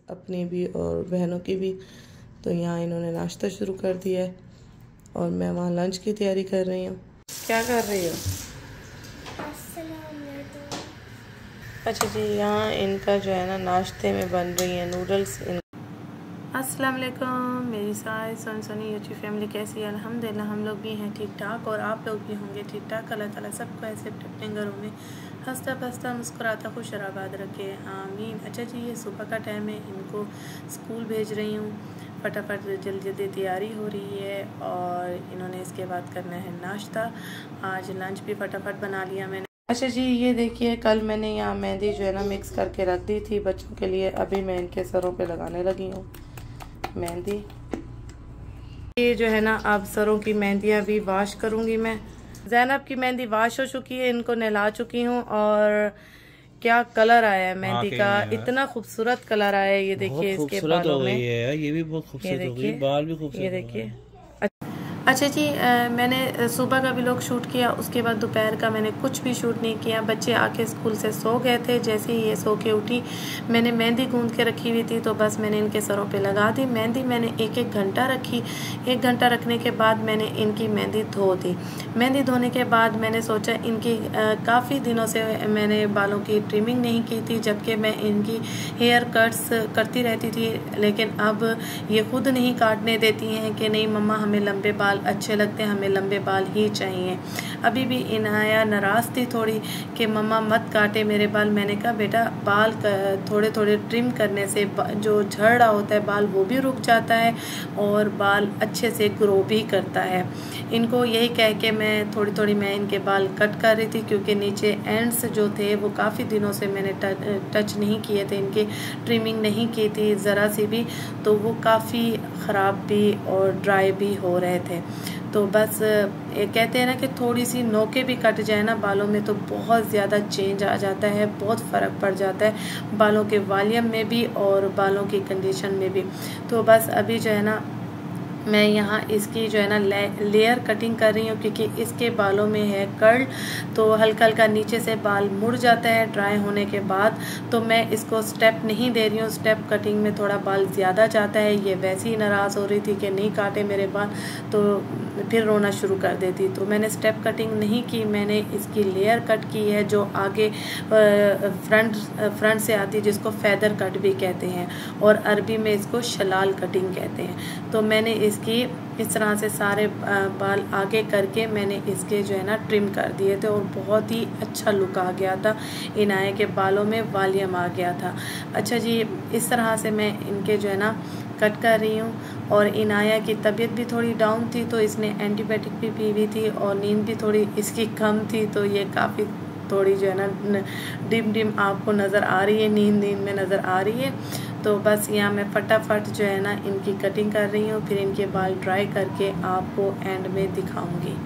अपनी भी और बहनों की भी। तो यहाँ इन्होंने नाश्ता शुरू कर दिया है और मैं वहाँ लंच की तैयारी कर रही हूँ। क्या कर रही हो? अच्छा जी, यहाँ इनका जो है ना नाश्ते में बन रही है नूडल्स। अस्सलाम वालेकुम, मेरी सारी सोनी यूट्यूब फैमिली कैसी है? अल्हम्दुलिल्लाह हम लोग भी हैं ठीक ठाक और आप लोग भी होंगे ठीक ठाक। अल्लाह ताला सबको ऐसे अपने घरों में हंसता बसता मुस्कुराता खुश और आबाद रखे, आमीन। अच्छा जी, ये सुबह का टाइम है, इनको स्कूल भेज रही हूँ। फटाफट जल्दी जल्दी तैयारी हो रही है और इन्होंने इसके बाद करना है नाश्ता। आज लंच भी फटाफट बना लिया मैंने। अच्छा जी, ये देखिए कल मैंने यहाँ मेहंदी जो है ना मिक्स करके रख दी थी बच्चों के लिए। अभी मैं इनके सरों पे लगाने लगी हूँ मेहंदी। ये जो है ना अब सरों की मेहंदियाँ भी वॉश करूँगी मैं। ज़ैनब की मेहंदी वॉश हो चुकी है, इनको नहला चुकी हूँ और क्या कलर आया है मेहंदी का, इतना खूबसूरत कलर आया है। ये देखिए इसके बालों में, ये भी बहुत खूबसूरत हो गई, बाल भी खूबसूरत। ये देखिए। अच्छा जी, मैंने सुबह का भी लोग शूट किया, उसके बाद दोपहर का मैंने कुछ भी शूट नहीं किया। बच्चे आके स्कूल से सो गए थे। जैसे ही ये सो के उठी मैंने मेहंदी गूंद के रखी हुई थी तो बस मैंने इनके सरों पे लगा दी मेहंदी। मैंने एक घंटा रखी। 1 घंटा रखने के बाद मैंने इनकी मेहंदी धो दी। मेहंदी धोने के बाद मैंने सोचा इनकी काफ़ी दिनों से मैंने बालों की ट्रिमिंग नहीं की थी, जबकि मैं इनकी हेयर कट्स करती रहती थी, लेकिन अब ये खुद नहीं काटने देती हैं कि नहीं मम्मा हमें लंबे बाल अच्छे लगते हैं, हमें लंबे बाल ही चाहिए। अभी भी इनाया नाराज़ थी थोड़ी कि मम्मा मत काटे मेरे बाल। मैंने कहा बेटा बाल थोड़े थोड़े ट्रिम करने से जो झड़ रहा होता है बाल वो भी रुक जाता है और बाल अच्छे से ग्रो भी करता है। इनको यही कह के मैं थोड़ी थोड़ी मैं इनके बाल कट कर रही थी, क्योंकि नीचे एंड्स जो थे वो काफ़ी दिनों से मैंने टच नहीं किए थे, इनकी ट्रिमिंग नहीं की थी ज़रा सी भी, तो वो काफ़ी ख़राब भी और ड्राई भी हो रहे थे। तो बस ये कहते हैं ना कि थोड़ी सी नोके भी कट जाए ना बालों में तो बहुत ज़्यादा चेंज आ जाता है, बहुत फ़र्क पड़ जाता है बालों के वॉल्यूम में भी और बालों की कंडीशन में भी। तो बस अभी जो है ना मैं यहाँ इसकी जो है ना लेयर कटिंग कर रही हूँ, क्योंकि इसके बालों में है कर्ल, तो हल्का हल्का नीचे से बाल मुड़ जाता है ड्राई होने के बाद। तो मैं इसको स्टेप नहीं दे रही हूँ, स्टेप कटिंग में थोड़ा बाल ज़्यादा जाता है। ये वैसे ही नाराज़ हो रही थी कि नहीं काटे मेरे बाल, तो फिर रोना शुरू कर देती। तो मैंने स्टेप कटिंग नहीं की, मैंने इसकी लेयर कट की है जो आगे फ्रंट से आती है, जिसको फेदर कट भी कहते हैं और अरबी में इसको शलाल कटिंग कहते हैं। तो मैंने इसकी इस तरह से सारे बाल आगे करके मैंने इसके जो है ना ट्रिम कर दिए थे और बहुत ही अच्छा लुक आ गया था, इनाया के बालों में वॉल्यूम आ गया था। अच्छा जी, इस तरह से मैं इनके जो है ना कट कर रही हूँ। और इनाया की तबीयत भी थोड़ी डाउन थी तो इसने एंटीबायोटिक भी पी हुई थी और नींद भी थोड़ी इसकी कम थी, तो ये काफ़ी थोड़ी जो है ना डिम आपको नज़र आ रही है, नींद में नज़र आ रही है। तो बस यहाँ मैं फटाफट जो है ना इनकी कटिंग कर रही हूँ, फिर इनके बाल ड्राई करके आपको एंड में दिखाऊंगी।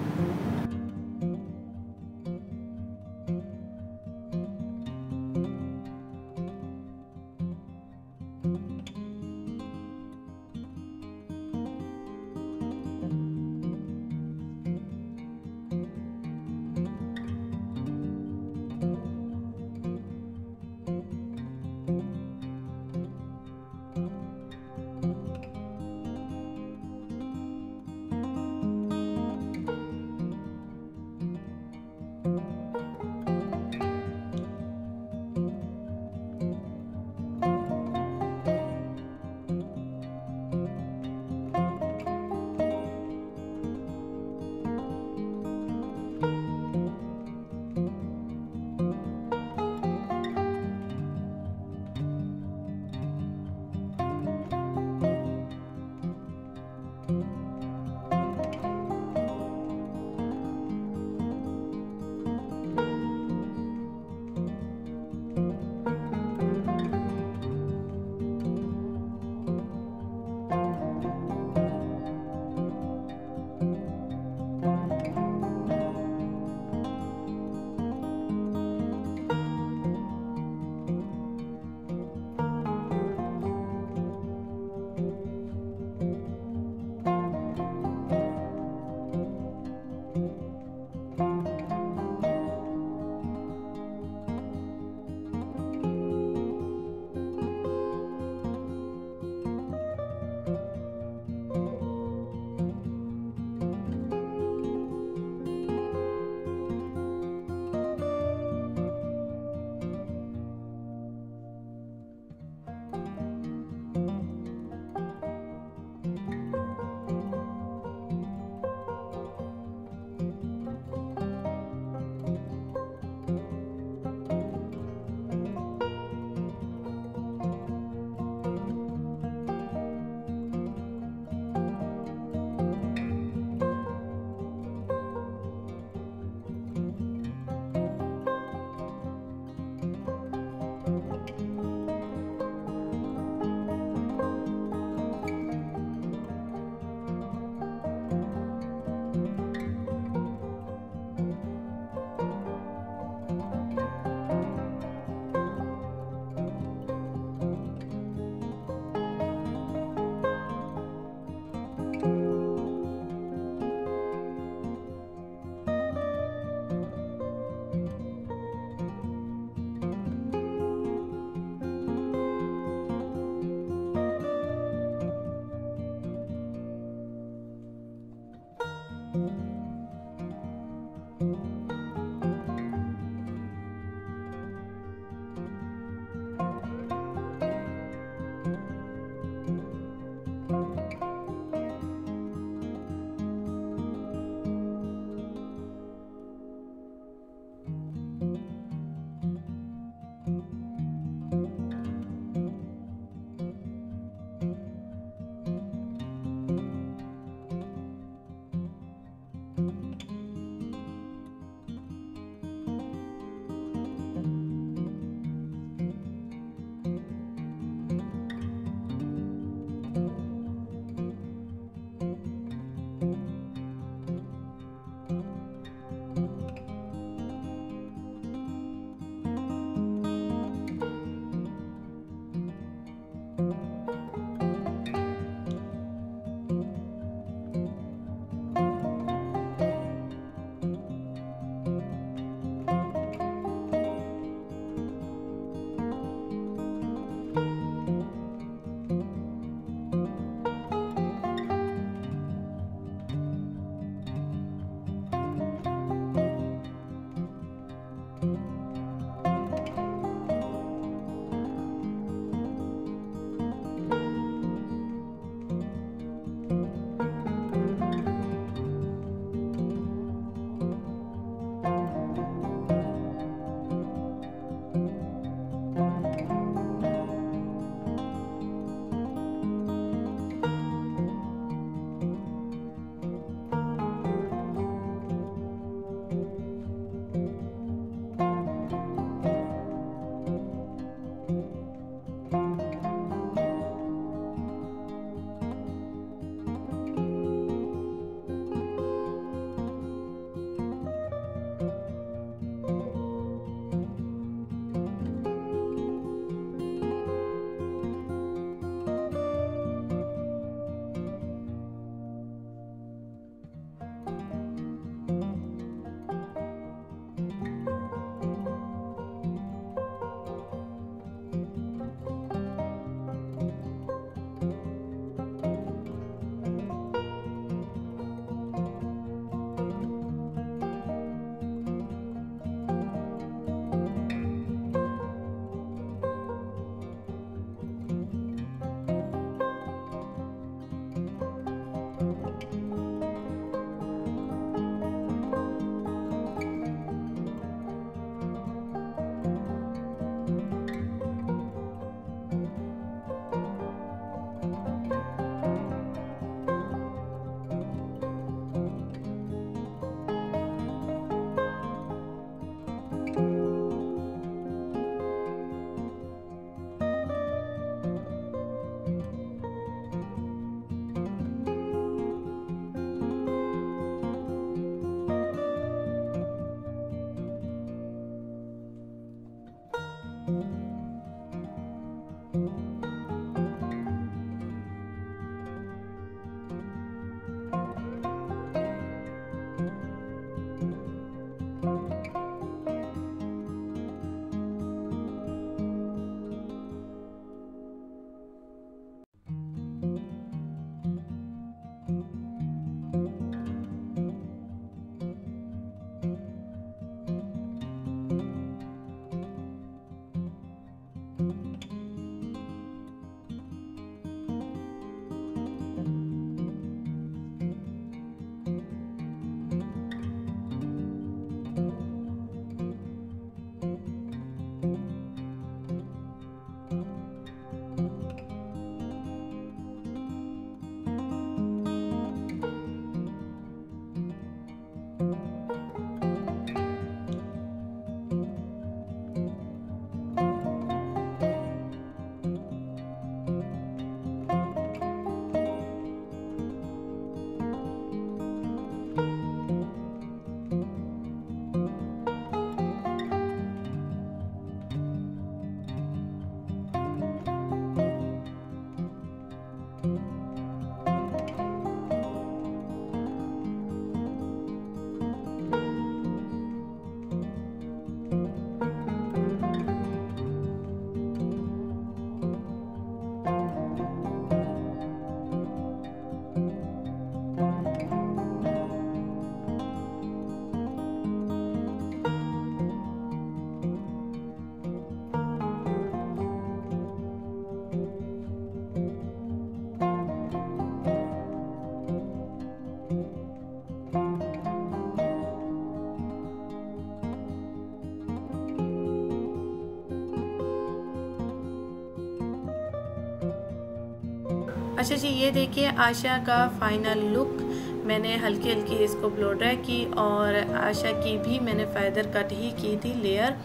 अच्छा जी, ये देखिए आशा का फाइनल लुक। मैंने हल्की हल्की इसको ब्लो ड्राई की और आशा की भी मैंने फेदर कट ही की थी लेयर,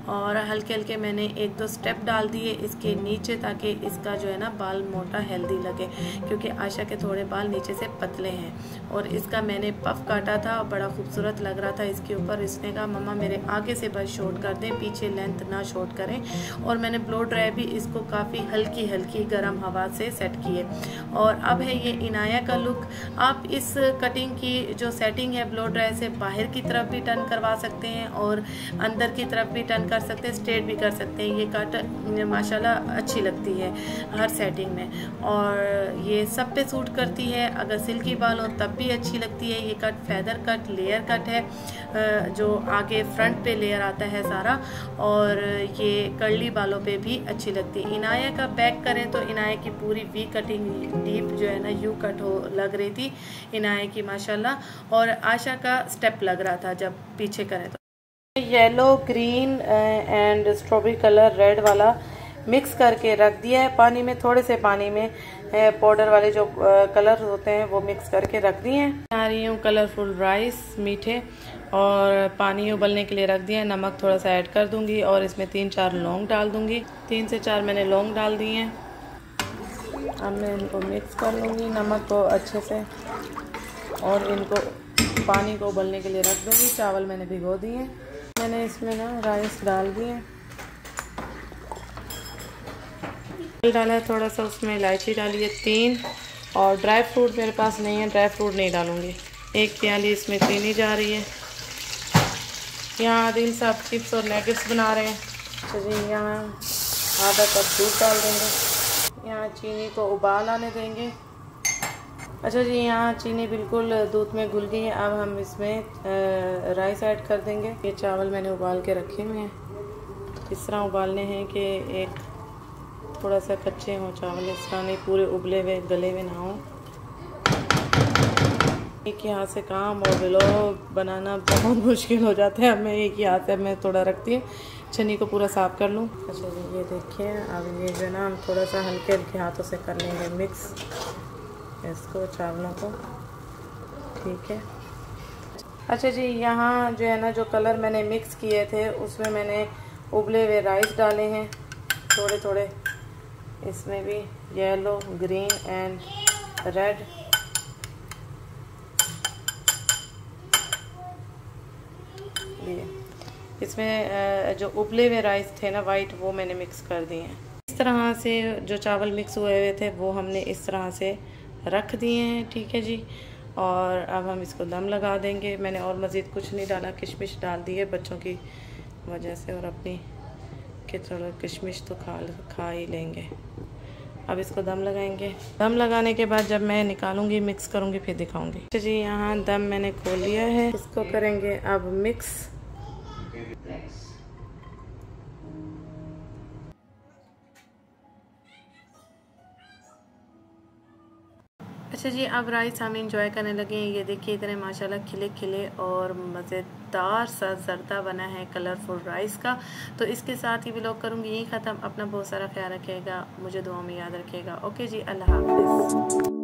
और हल्के हल्के मैंने 1-2 स्टेप डाल दिए इसके नीचे ताकि इसका जो है ना बाल मोटा हेल्दी लगे, क्योंकि आशा के थोड़े बाल नीचे से पतले हैं। और इसका मैंने पफ काटा था, बड़ा खूबसूरत लग रहा था इसके ऊपर। इसने कहा मम्मा मेरे आगे से बस शॉर्ट कर दें, पीछे लेंथ ना शॉर्ट करें। और मैंने ब्लो ड्राई भी इसको काफ़ी हल्की हल्की गर्म हवा से सेट किए। और अब है ये इनाया का लुक। आप इस कटिंग की जो सेटिंग है ब्लो ड्राई से बाहर की तरफ भी टर्न करवा सकते हैं और अंदर की तरफ भी टर्न कर सकते हैं, स्ट्रेट भी कर सकते हैं। ये कट माशाल्लाह अच्छी लगती है हर सेटिंग में, और ये सब पे सूट करती है। अगर सिल्की बाल हो तब भी अच्छी लगती है। ये cut feather cut layer cut है, जो आगे फ्रंट पे लेयर आता है सारा, और ये कर्ली बालों पे भी अच्छी लगती है। इनाया का बैक करें तो इनाया की पूरी वी कटिंग डीप जो है ना यू कट हो लग रही थी इनाया की माशाल्लाह, और आशा का स्टेप लग रहा था जब पीछे करें तो। Yellow green and strawberry colour red वाला मिक्स करके रख दिया है पानी में। थोड़े से पानी में पाउडर वाले जो कलर होते हैं वो मिक्स करके रख दिए हैं। बना रही हूँ कलरफुल राइस मीठे, और पानी उबलने के लिए रख दिया है। नमक थोड़ा सा ऐड कर दूंगी और इसमें 3-4 लौंग डाल दूंगी। 3 से 4 मैंने लौंग डाल दिए हैं। अब मैं इनको मिक्स कर लूँगी नमक को अच्छे से, और इनको पानी को उबलने के लिए रख दूँगी। चावल मैंने भिगो दिए हैं। मैंने इसमें ना राइस डाल दिए, डाला है थोड़ा सा, उसमें इलायची डाली है 3, और ड्राई फ्रूट मेरे पास नहीं है, ड्राई फ्रूट नहीं डालूँगी। 1 प्याली इसमें चीनी जा रही है। यहाँ आदिल साहब चिप्स और नैगेट्स बना रहे हैं। चलिए यहाँ आधा कप दूध डाल देंगे। यहाँ चीनी को उबाल आने देंगे। अच्छा जी, यहाँ चीनी बिल्कुल दूध में घुल गई है। अब हम इसमें राइस ऐड कर देंगे। ये चावल मैंने उबाल के रखे हुए हैं। इस तरह उबालने हैं कि एक थोड़ा सा कच्चे हों चावल, इस तरह नहीं पूरे उबले हुए गले हुए ना हों। एक ही हाथ से काम और व्लॉग बनाना बहुत मुश्किल हो जाता है। अब मैं एक ही हाथ से मैं थोड़ा रखती हूँ, छन्नी को पूरा साफ कर लूँ। अच्छा जी, ये देखिए अब ये जो है ना हम थोड़ा सा हल्के हल्के हाथों से कर लेंगे मिक्स इसको, चावलों को। ठीक है। अच्छा जी, यहाँ जो है ना जो कलर मैंने मिक्स किए थे उसमें मैंने उबले हुए राइस डाले हैं थोड़े थोड़े। इसमें भी येलो ग्रीन एंड रेड। इसमें जो उबले हुए राइस थे ना वाइट, वो मैंने मिक्स कर दिए हैं। इस तरह से जो चावल मिक्स हुए हुए थे वो हमने इस तरह से रख दिए हैं। ठीक है जी, और अब हम इसको दम लगा देंगे। मैंने और मज़ीद कुछ नहीं डाला, किशमिश डाल दी है बच्चों की वजह से, और अपनी कि थोड़ा किशमिश तो खा ही लेंगे। अब इसको दम लगाएंगे। दम लगाने के बाद जब मैं निकालूंगी मिक्स करूंगी फिर दिखाऊंगी। अच्छा जी, यहाँ दम मैंने खोल लिया है। इसको करेंगे अब मिक्स। अच्छा जी, अब राइस हम इंजॉय करने लगे हैं। ये देखिए इतने माशाल्लाह खिले खिले और मज़ेदार सा जर्दा बना है कलरफुल राइस का। तो इसके साथ ही व्लॉग करूँगी यही ख़त्म। अपना बहुत सारा ख्याल रखिएगा, मुझे दुआ में याद रखिएगा। ओके जी, अल्लाह हाफ़िज़।